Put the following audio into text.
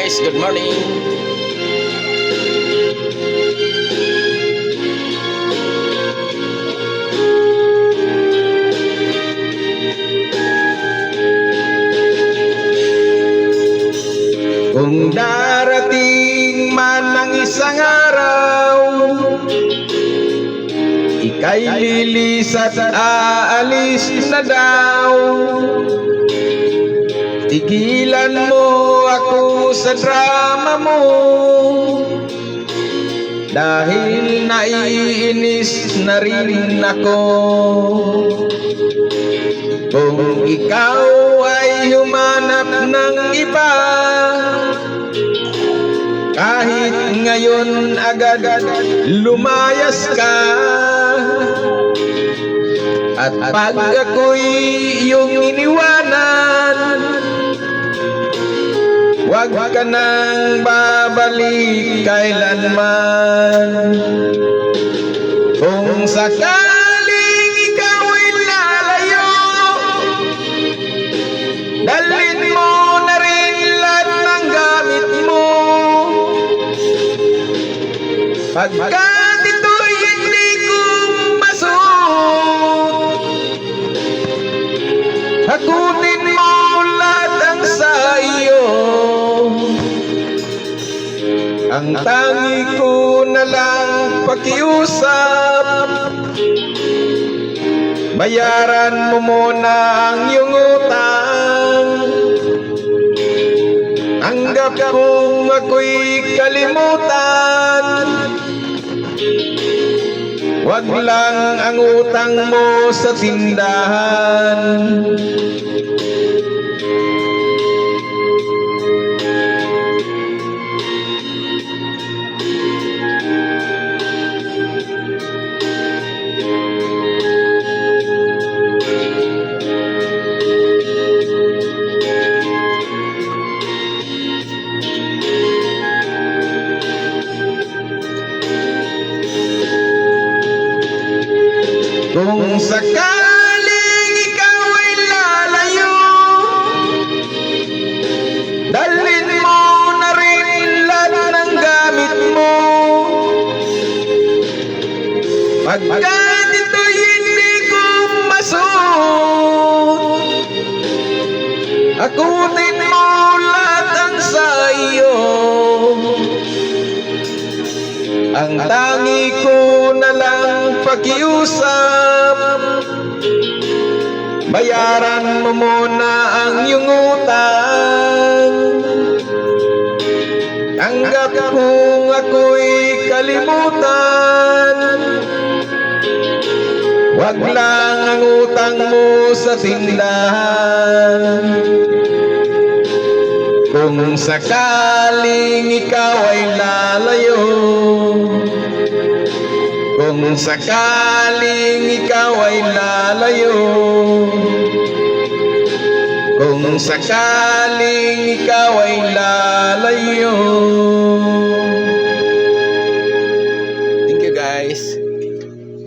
guys, good morning. Kung darating man ang isang araw, ika'y lilis at aalis na daw. Tigilan mo ako sa drama mo, dahil naiinis na rin ako. Kung ikaw ay humanap ng iba, kahit ngayon agad lumayas ka, at pag ako'y iyong iniwanan, huwag ka nang babalik kailanman. Kung sakaling ikaw ay lalayo, dalhin mo na rin lahat ng gamit mo. Pagkat ito'y hindi ko masuot, hakutin mo lahat ang sa iyo. Ang tangi ko na lang pakiusap, bayaran mo muna ang iyong utang. Anggap kong ako'y kalimutan, wag lang ang utang mo sa tindahan. Kung sakaling ikaw ay lalayo, dalhin mo na rin lahat ng gamit mo. Pagkat ito'y hindi ko masuot, hakutin mo lahat ang sa iyo. Ang tangi ko na lang pakiusap, bayaran mo muna ang iyong utang. Tanggap kung ako'y kalimutan, wag lang ang utang mo sa tindahan. Kung sakaling ikaw ay lalayo, kung sakaling ikaw ay lalayo, kung sakaling ikaw ay lalayo,